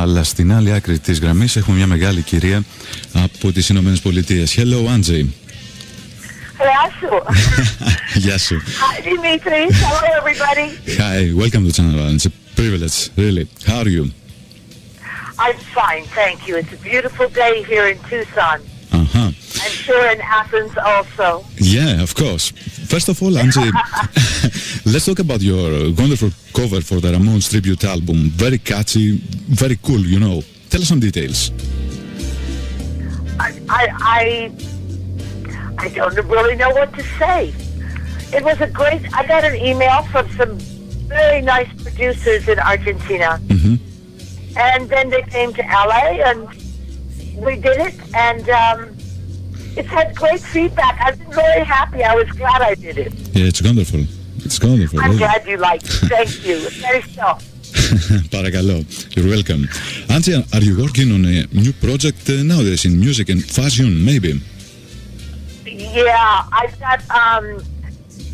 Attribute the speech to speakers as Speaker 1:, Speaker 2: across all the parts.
Speaker 1: Αλλά στην άλλη άκρη της γραμμής έχουμε μια μεγάλη κυρία από τις Ηνωμένες Πολιτείες. Hello, Angie.
Speaker 2: Γεια σου.
Speaker 1: Γεια σου.
Speaker 2: Hi, Dimitris. Hello, everybody.
Speaker 1: Hi, welcome to Channel. It's a privilege, really. How are you?
Speaker 2: I'm fine, thank you. It's a beautiful day here in Tucson.
Speaker 1: Uh-huh.
Speaker 2: I'm sure in Athens also.
Speaker 1: Yeah, of course. First of all, Angie, let's talk about your wonderful cover for the Ramones tribute album. Very catchy, very cool, you know. Tell us some details.
Speaker 2: I don't really know what to say. It was a great... I got an email from some very nice producers in Argentina.
Speaker 1: Mm-hmm.
Speaker 2: And then they came to LA and we did it. And it's had great feedback. I've been very happy. I was glad I did it.
Speaker 1: Yeah, it's wonderful. It's wonderful.
Speaker 2: I'm glad you liked it. Thank you. Very so.
Speaker 1: Paragalo. You're welcome. Angie, are you working on a new project nowadays in music and fashion, maybe?
Speaker 2: Yeah, I've got,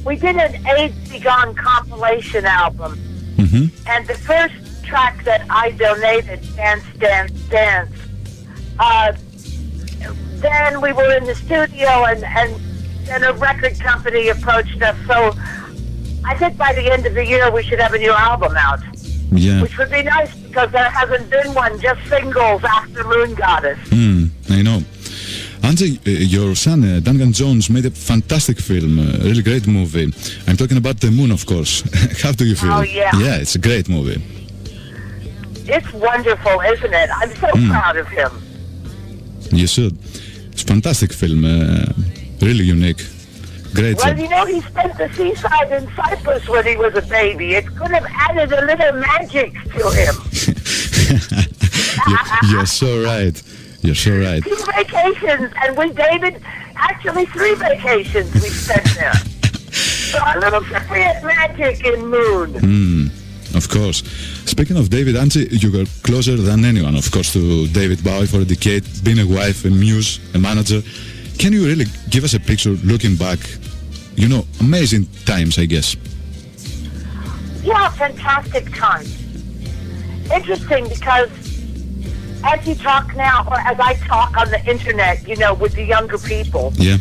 Speaker 2: we did an AIDS Begone compilation album.
Speaker 1: Mm-hmm.
Speaker 2: And the first track that I donated, Dance, Dance, Dance, then we were in the studio and then a record company approached us. So I think by the end of the year we should have a new album out.
Speaker 1: Yeah.
Speaker 2: Which would be nice because there hasn't been one, just singles after Moon Goddess.
Speaker 1: I know. Angie, your son Duncan Jones made a fantastic film, a really great movie. I'm talking about The Moon, of course. How do you feel?
Speaker 2: Oh, yeah.
Speaker 1: Yeah, it's a great movie.
Speaker 2: It's wonderful, isn't it? I'm so proud of him.
Speaker 1: You should. It's a fantastic film, really unique. Great
Speaker 2: Well,
Speaker 1: job.
Speaker 2: you know, he spent the seaside in Cyprus when he was a baby. It could have added a little magic to him.
Speaker 1: You're so right. You're so right.
Speaker 2: 2 vacations, and we dated, actually 3 vacations we spent there. So a little Cypriot magic in Moon.
Speaker 1: Of course. Speaking of David, Angie, you were closer than anyone, of course, to David Bowie for a decade, being a wife, a muse, a manager. Can you really give us a picture looking back? You know, amazing times, I guess.
Speaker 2: Yeah, fantastic times. Interesting because as you talk now, or as I talk on the internet, you know, with the younger people,
Speaker 1: Yeah.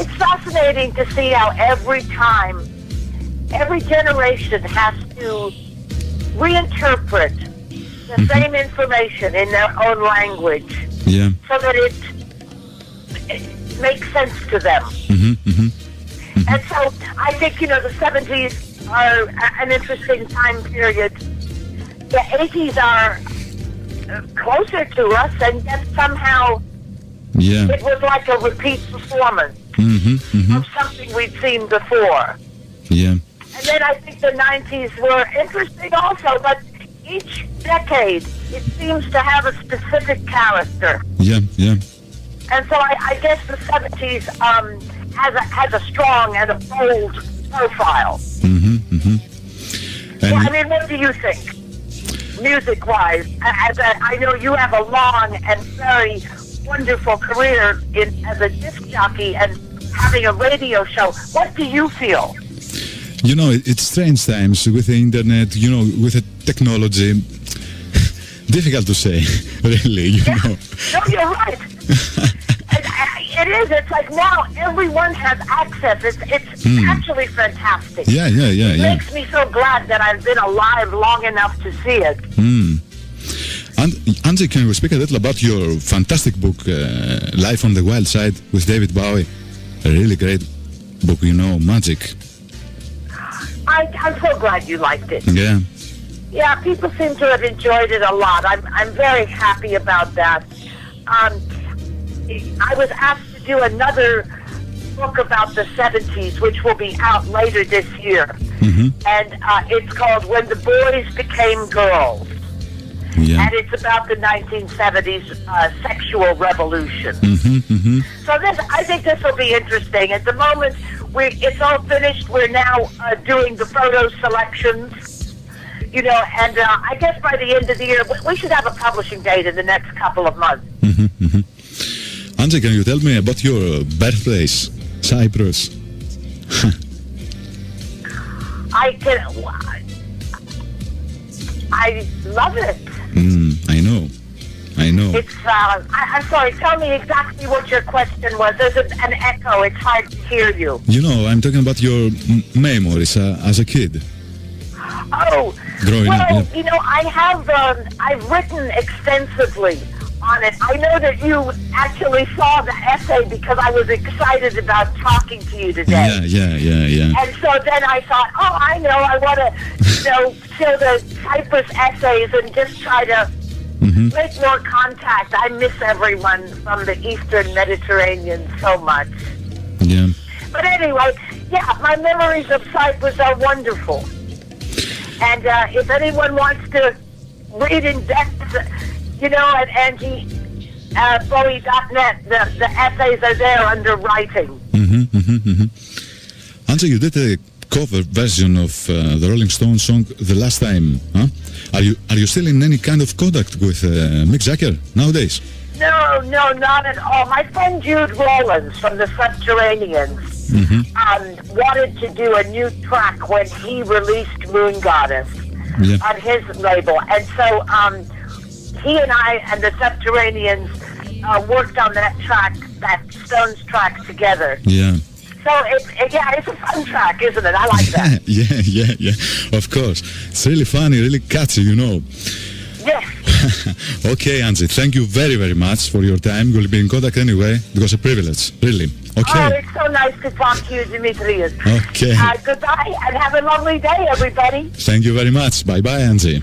Speaker 2: it's fascinating to see how every time, every generation has to reinterpret the same information in their own language
Speaker 1: Yeah.
Speaker 2: so that it makes sense to them. And so I think, you know, the 70s are an interesting time period. The 80s are closer to us, and yet somehow
Speaker 1: Yeah.
Speaker 2: it was like a repeat performance of something we'd seen before.
Speaker 1: Yeah.
Speaker 2: And then I think the 90s were interesting also, but each decade, it seems to have a specific character.
Speaker 1: Yeah. Yeah.
Speaker 2: And so I guess the 70s has a strong and a bold profile.
Speaker 1: And
Speaker 2: Yeah, I mean, what do you think, music-wise? I know you have a long and very wonderful career as a disc jockey and having a radio show. What do you feel?
Speaker 1: you know, it's strange times with the internet, you know, with the technology. Difficult to say, really, you know.
Speaker 2: No, you're right. It is. It's like now everyone has access. It's actually fantastic.
Speaker 1: Yeah.
Speaker 2: It makes me so glad that I've been alive long enough to see it.
Speaker 1: And Angie, can you speak a little about your fantastic book, Life on the Wild Side with David Bowie? A really great book, you know, magic.
Speaker 2: I'm so glad you liked it.
Speaker 1: Yeah.
Speaker 2: Yeah, people seem to have enjoyed it a lot. I'm very happy about that. I was asked to do another book about the 70s, which will be out later this year. And it's called When the Boys Became Girls.
Speaker 1: Yeah.
Speaker 2: And it's about the 1970s sexual revolution. So I think this will be interesting. At the moment, it's all finished. We're now doing the photo selections. You know, and I guess by the end of the year, we should have a publishing date in the next couple of months.
Speaker 1: Angie, can you tell me about your birthplace, Cyprus?
Speaker 2: I love it.
Speaker 1: I know.
Speaker 2: It's, I'm sorry, tell me exactly what your question was. There's an echo, it's hard to hear you.
Speaker 1: You know, I'm talking about your memories as a kid.
Speaker 2: Oh,
Speaker 1: Growing up, yeah.
Speaker 2: you know, I've written extensively on it. I know that you actually saw the essay because I was excited about talking to you today.
Speaker 1: Yeah.
Speaker 2: And so then I thought, oh, I know, I want to, show the Cyprus essays and just try to make more contact. I miss everyone from the Eastern Mediterranean so much.
Speaker 1: Yeah.
Speaker 2: But anyway, yeah, my memories of Cyprus are wonderful. And if anyone wants to read in depth, at ANGIE.bowie.net, the essays are there under writing.
Speaker 1: Angie, you did a cover version of the Rolling Stones song The Last Time, huh? Are you still in any kind of contact with Mick Jagger nowadays?
Speaker 2: No, not at all. My friend Jude Rollins from the Subterraneans wanted to do a new track when he released Moon Goddess on his label. And so he and I and the Subterraneans worked on that Stones track together.
Speaker 1: Yeah.
Speaker 2: So, it's a fun track, isn't it? I like that.
Speaker 1: Yeah, of course. It's really funny, really catchy,
Speaker 2: Yes.
Speaker 1: Okay, Angie, thank you very, very much for your time. We'll be in contact anyway. It was a privilege, really. Okay.
Speaker 2: Oh, it's so nice to talk to you, Dimitris.
Speaker 1: Okay.
Speaker 2: Goodbye, and have a lovely day, everybody.
Speaker 1: Thank you very much. Bye-bye, Angie.